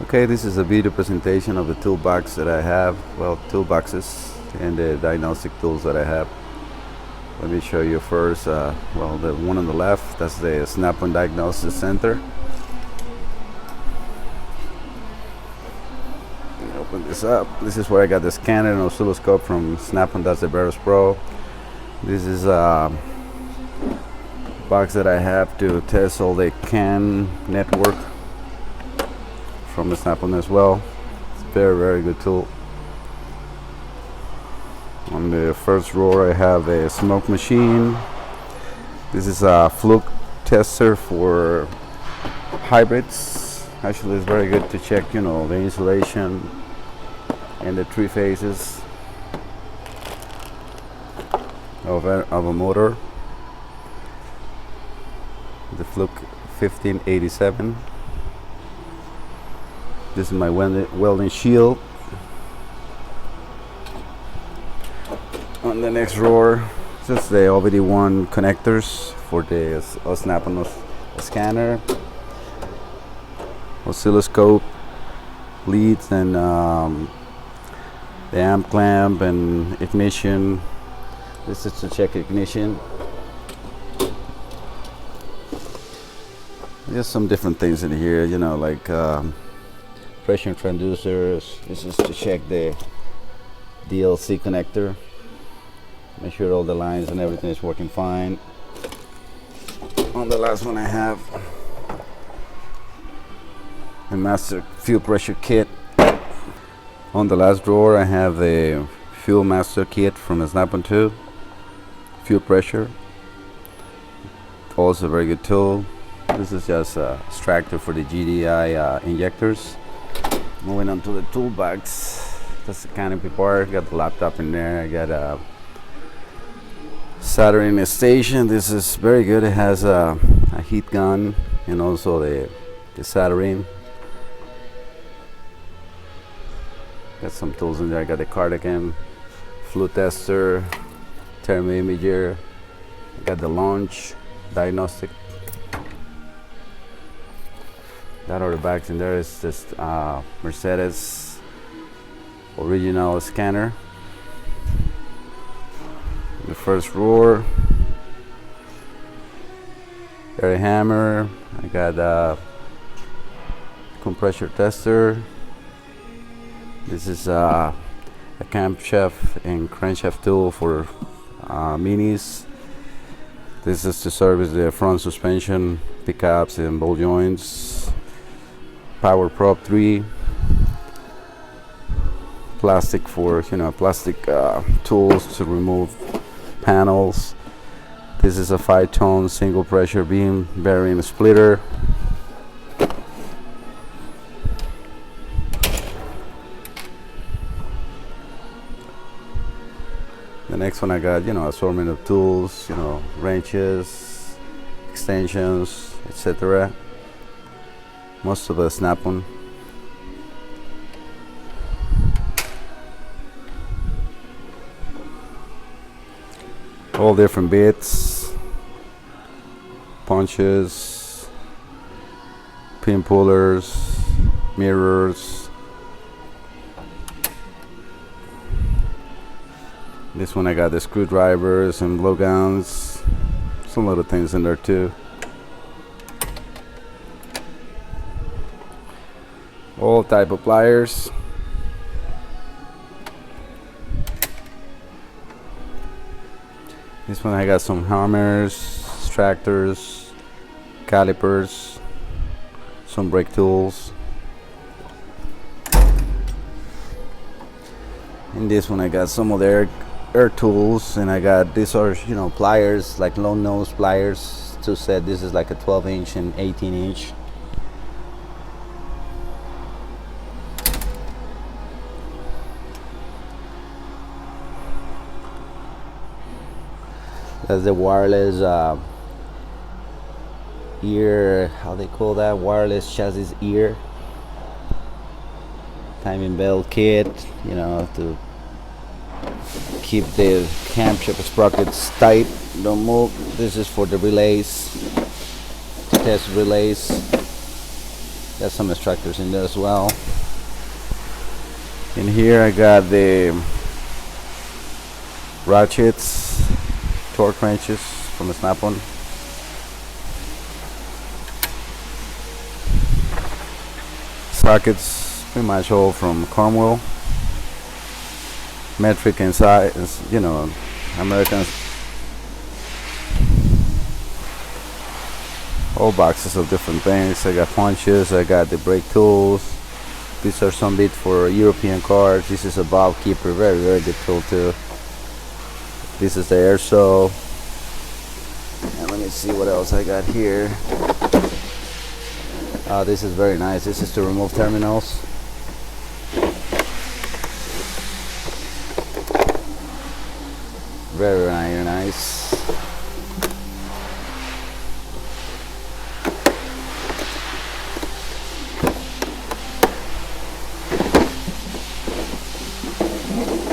Okay, this is a video presentation of the toolbox that I have. Well, toolboxes and the diagnostic tools that I have. Let me show you first. Well, the one on the left, that's the Snap-on Diagnosis Center. Let me open this up. This is where I got the scanner and oscilloscope from Snap-on. That's the Veros Pro. This is a box that I have to test all the CAN network from the Snap-on as well. It's a very good tool. On the first drawer I have a smoke machine. This is a fluke tester for hybrids. Actually it's very good to check, the insulation and the three phases of a motor. The fluke 1587. This is my welding shield. On the next drawer, just the OBD1 connectors for the Snap-on scanner, oscilloscope, leads, and the amp clamp and ignition. This is to check ignition. There's some different things in here, like pressure transducers. This is to check the DLC connector. Make sure all the lines and everything is working fine. On the last one I have a master fuel pressure kit. On the last drawer I have the fuel master kit from the Snap-on 2. Fuel pressure. Also a very good tool. This is just a extractor for the GDI injectors. Moving on to the toolbox. That's the canopy part. Got the laptop in there. I got a soldering station. This is very good. It has a heat gun and also the soldering. Got some tools in there. I got the cardigan, flue tester, thermometer. I got the launch diagnostic. That other bags in there is just Mercedes original scanner. The first drawer, air hammer. I got a compressor tester. This is a camshaft and crankshaft tool for minis. This is to service the front suspension, pickups, and ball joints. Power prop 3. Plastic for plastic tools to remove panels. This is a 5-tone single pressure beam bearing splitter. The next one I got assortment of tools, wrenches, extensions, etc. Most of the Snap-on. All different bits, punches, pin pullers, mirrors. This one I got the screwdrivers and blowguns. Some little things in there too. All type of pliers. This one I got some hammers, extractors, calipers, some brake tools. In this one I got some of the air tools, and I got these are pliers, like long nose pliers. Two set. This is like a 12-inch and 18-inch. That's the wireless ear, how they call that, wireless chassis ear. Timing belt kit, to keep the camshaft sprockets tight, don't move. This is for the relays, test relays. Got some extractors in there as well. In here I got the Ratchets torque wrenches from the Snap-on. Sockets pretty much all from Cornwall. Metric and size, you know, Americans. All boxes of different things. I got punches, I got the brake tools. These are some bits for European cars. This is a valve keeper, very good tool too. This is the air saw. And let me see what else I got here. This is very nice. This is to remove terminals. Very nice.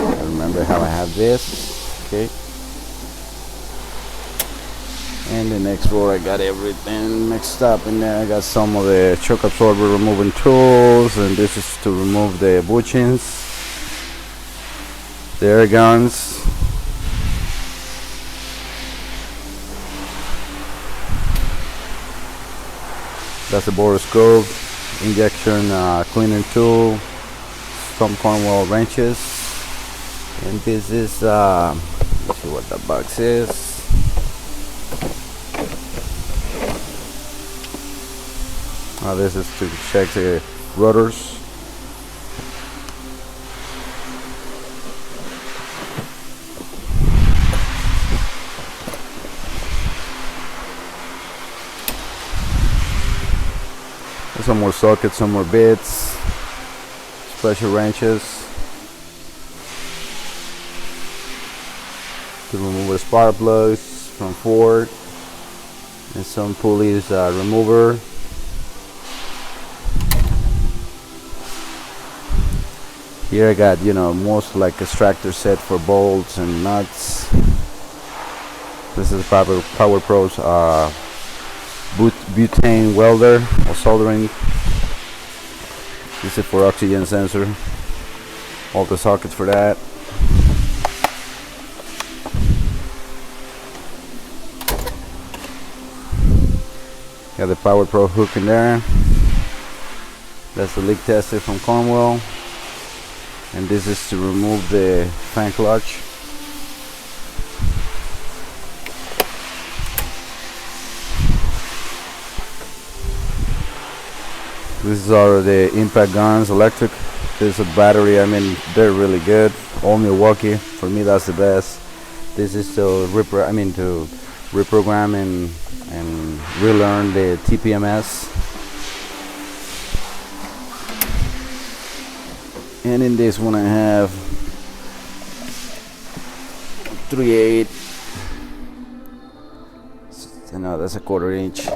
I remember how I have this. Okay. And the next row I got everything mixed up in there. I got some of the shock absorber removing tools, and this is to remove the bushings, the air guns. That's the borescope, injection cleaning tool, some Cornwall wrenches, and this is let's see what the box is. This is to check the rotors. Some more sockets, some more bits, special wrenches to remove the spark plugs from Ford, and some pulleys remover. Here I got, you know, most like extractor set for bolts and nuts. This is Power Pro's butane welder or soldering. This is for oxygen sensor. All the sockets for that. Got the Power Pro hook in there. That's the leak tester from Cornwall. And this is to remove the fan clutch. These are the impact guns, electric. There's a battery. I mean, they're really good. All Milwaukee. For me, that's the best. This is to reprogram and relearn the TPMS. And in this one I have 3/8. No, that's a 1/4 inch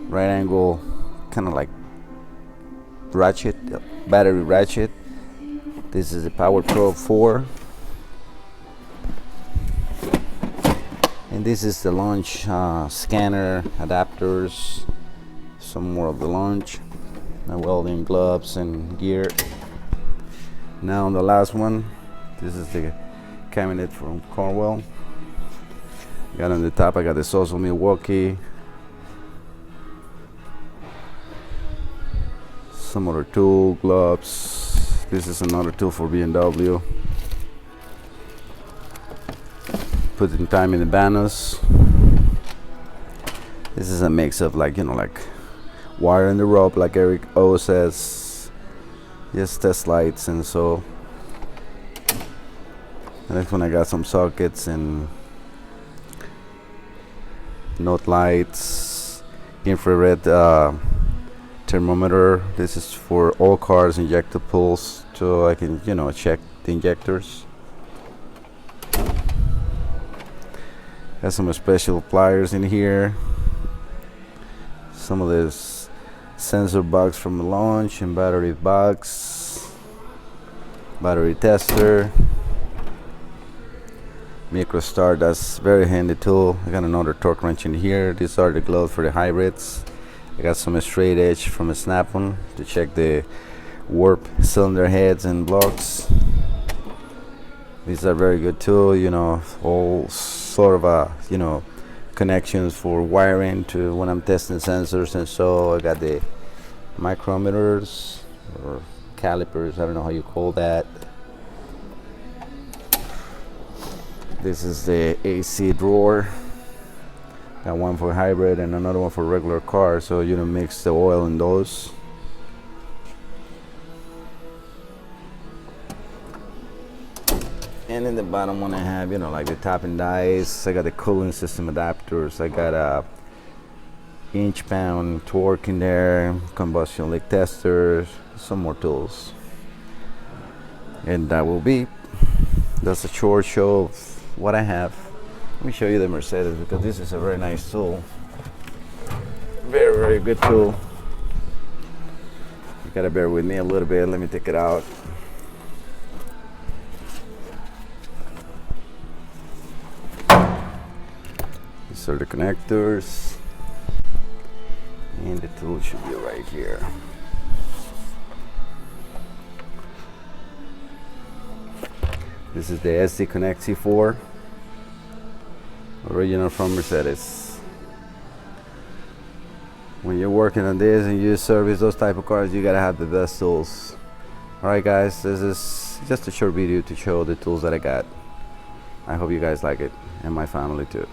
right angle, kind of like ratchet, battery ratchet. This is the Power Pro 4. And this is the launch scanner, adapters, some more of the launch, welding gloves and gear. Now on the last one, this is the cabinet from Cornwall. Got on the top, I got the sauce from Milwaukee. Some other tool, gloves. This is another tool for BMW. Putting time in the banners. This is a mix of like wire and the rope, like Eric O says. Just test lights, and so the next one I got some sockets and note lights, infrared thermometer. This is for all cars injector pulse, so I can check the injectors. Got some special pliers in here. Some of this sensor box from the launch, and battery box, battery tester, micro start. That's very handy tool. I got another torque wrench in here. These are the gloves for the hybrids. I got some straight edge from a snap-on to check the warp cylinder heads and blocks. These are very good tool, you know, all sort of you know, connections for wiring to when I'm testing sensors. And so I got the micrometers or calipers, I don't know how you call that. This is the AC drawer. Got one for hybrid and another one for regular car, so you know, mix the oil in those. And in the bottom one I have, you know, like the topping dies. I got the cooling system adapters. I got a inch-pound torque in there, combustion leak testers, some more tools. And that's a short show of what I have. Let me show you the Mercedes, because this is a very nice tool. Very, very good tool. You gotta bear with me a little bit. Let me take it out. These are the connectors. And the tool should be right here. This is the SD Connect C4, original from Mercedes. When you're working on this and you service those type of cars, you gotta have the best tools. Alright guys, this is just a short video to show the tools that I got. I hope you guys like it, and my family too.